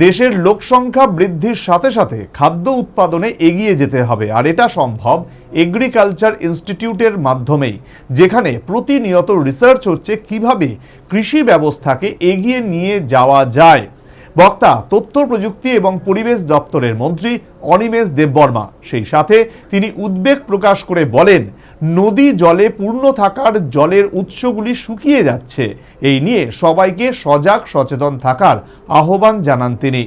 দেশের লোকসংখ্যা বৃদ্ধির সাথে সাথে খাদ্য উৎপাদনে এগিয়ে যেতে হবে, আর এটা সম্ভব এগ্রিকালচার ইনস্টিটিউটের মাধ্যমেই, যেখানে প্রতিনিয়ত রিসার্চ হচ্ছে কিভাবে কৃষি ব্যবস্থাকে এগিয়ে নিয়ে যাওয়া যায়। বক্তা তথ্য প্রযুক্তি এবং পরিবেশ দপ্তরের মন্ত্রী অনিমেষ দেববর্মা। সেই সাথে তিনি উদ্বেগ প্রকাশ করে বলেন, নদী জলে পূর্ণ থাকার জলের উৎসগুলি শুকিয়ে যাচ্ছে। এই নিয়ে সবাইকে সজাগ সচেতন থাকার আহ্বান জানান তিনি।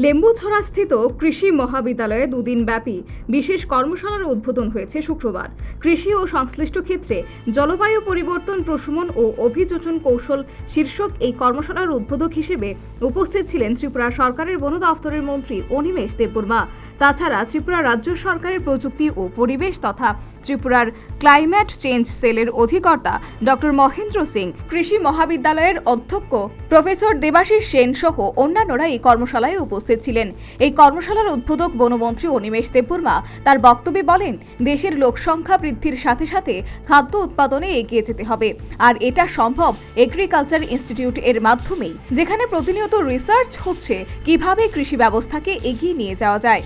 লেম্বুছড়াস্থিত কৃষি মহাবিদ্যালয়ে দুদিন ব্যাপী বিশেষ কর্মশালার উদ্বোধন হয়েছে শুক্রবার। কৃষি ও সংশ্লিষ্ট ক্ষেত্রে জলবায়ু পরিবর্তন প্রশমন ও অভিযোজন কৌশল শীর্ষক এই কর্মশালার উদ্বোধক হিসেবে উপস্থিত ছিলেন ত্রিপুরা সরকারের বন দফতরের মন্ত্রী অনিমেষ দেববর্মা। তাছাড়া ত্রিপুরা রাজ্য সরকারের প্রযুক্তি ও পরিবেশ তথা ত্রিপুরার ক্লাইমেট চেঞ্জ সেলের অধিকর্তা ডক্টর মহেন্দ্র সিং, কৃষি মহাবিদ্যালয়ের অধ্যক্ষ প্রফেসর দেবাশিস সেন সহ অন্যান্যরা এই কর্মশালায় উপস্থিত ছিলেন। এই কর্মশালার উদ্বোধক বনমন্ত্রী অনিমেষ দেববর্মা তার বক্তব্যে বলেন, দেশের লোকসংখ্যা বৃদ্ধির সাথে সাথে খাদ্য উৎপাদনে এগিয়ে যেতে হবে, আর এটা সম্ভব এগ্রিকালচার ইনস্টিটিউট এর মাধ্যমেই, যেখানে প্রতিনিয়ত রিসার্চ হচ্ছে কিভাবে কৃষি ব্যবস্থাকে এগিয়ে নিয়ে যাওয়া যায়।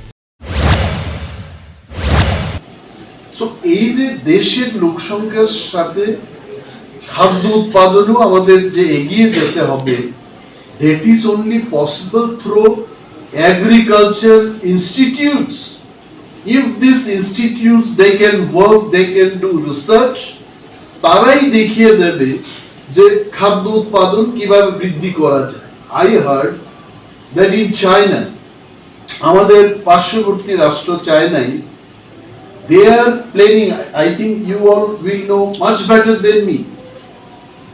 এই যে দেশের লোকসংখ্যার সাথে খাদ্য উৎপাদনও আমাদের যে এগিয়ে যেতে হবে, that is only possible through agriculture institutes. If these institutes they can work, they can do research, তারাই দেখিয়ে দেবে যে খাদ্য উৎপাদন কিভাবে বৃদ্ধি করা যায়। I heard that in China, আমাদের পার্শ্ববর্তী রাষ্ট্র চায়নায়, they are planning, I think you all will know much better than me,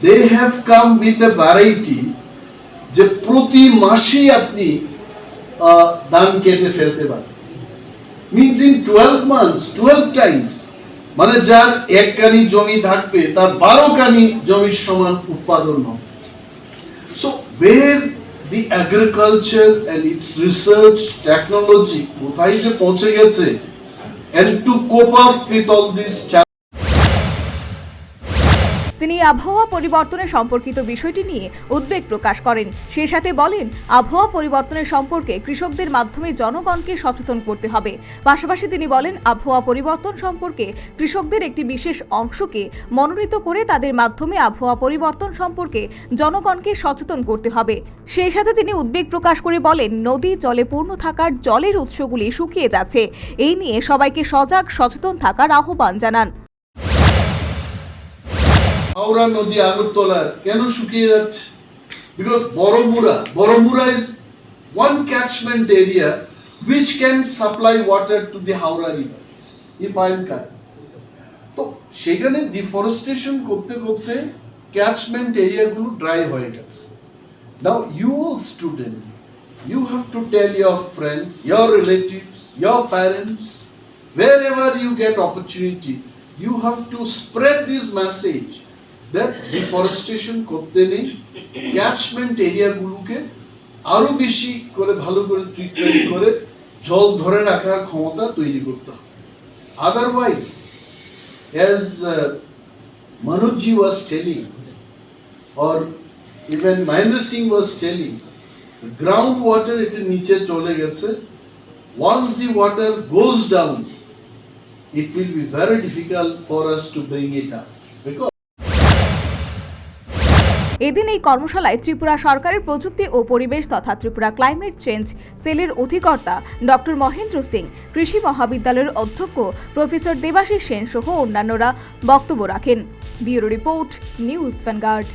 they have come with a variety যে প্রতি মাসে আপনি ধান কেটে ফেলতে পারেন। means in 12 months 12 times, মানে যার এক কানি জমি থাকবে তার 12 কানি জমির সমান উৎপাদন হবে। so where the agriculture and its research technology কোথায় যে পৌঁছে গেছে, and to cope up with all these তিনি আবহাওয়া পরিবর্তনের সম্পর্কিত বিষয়টি নিয়ে উদ্বেগ প্রকাশ করেন। সেই সাথে বলেন, আবহাওয়া পরিবর্তনের সম্পর্কে কৃষকদের মাধ্যমে জনগণকে সচেতন করতে হবে। পাশাপাশি তিনি বলেন, আবহাওয়া পরিবর্তন সম্পর্কে কৃষকদের একটি বিশেষ অংশকে মনোনীত করে তাদের মাধ্যমে আবহাওয়া পরিবর্তন সম্পর্কে জনগণকে সচেতন করতে হবে। সেই সাথে তিনি উদ্বেগ প্রকাশ করে বলেন, নদী জলে পূর্ণ থাকার জলের উৎসগুলি শুকিয়ে যাচ্ছে। এই নিয়ে সবাইকে সজাগ সচেতন থাকার আহ্বান জানান। হাওড়া নদী আগরতলা কেন শুকিয়ে যাচ্ছে? because Boromura is one catchment area which can supply water to the Howrah river, if I am correct. তো সেখানে ডিফরেস্টেশন করতে করতে ক্যাচমেন্ট এরিয়া গুলো ড্রাই হয়ে গেছে। now you all student, you have to tell your friends, your relatives, your parents, wherever you get opportunity, you have to spread this message that deforestation করতে নেই, catchment area গুলোকে আরো বেশি করে ভালো করে ট্রিটমেন্ট করে জল ধরে রাখার ক্ষমতা তৈরি করতে হবে। Otherwise as Manojji was telling, or even Mahendra Singh was telling, the groundwater এটার নিচে চলে গেছে। once the water goes down, it will be very difficult for us to bring it up, because এদিন এই কর্মশালায় ত্রিপুরা সরকারের প্রযুক্তি ও পরিবেশ তথা ত্রিপুরা ক্লাইমেট চেঞ্জ সেলের অধিকর্তা ডক্টর মহেন্দ্র সিং, কৃষি মহাবিদ্যালয়ের অধ্যক্ষ প্রফেসর দেবাশিস সেন সহ অন্যান্যরা বক্তব্য রাখেন। Bureau report, news vanguard.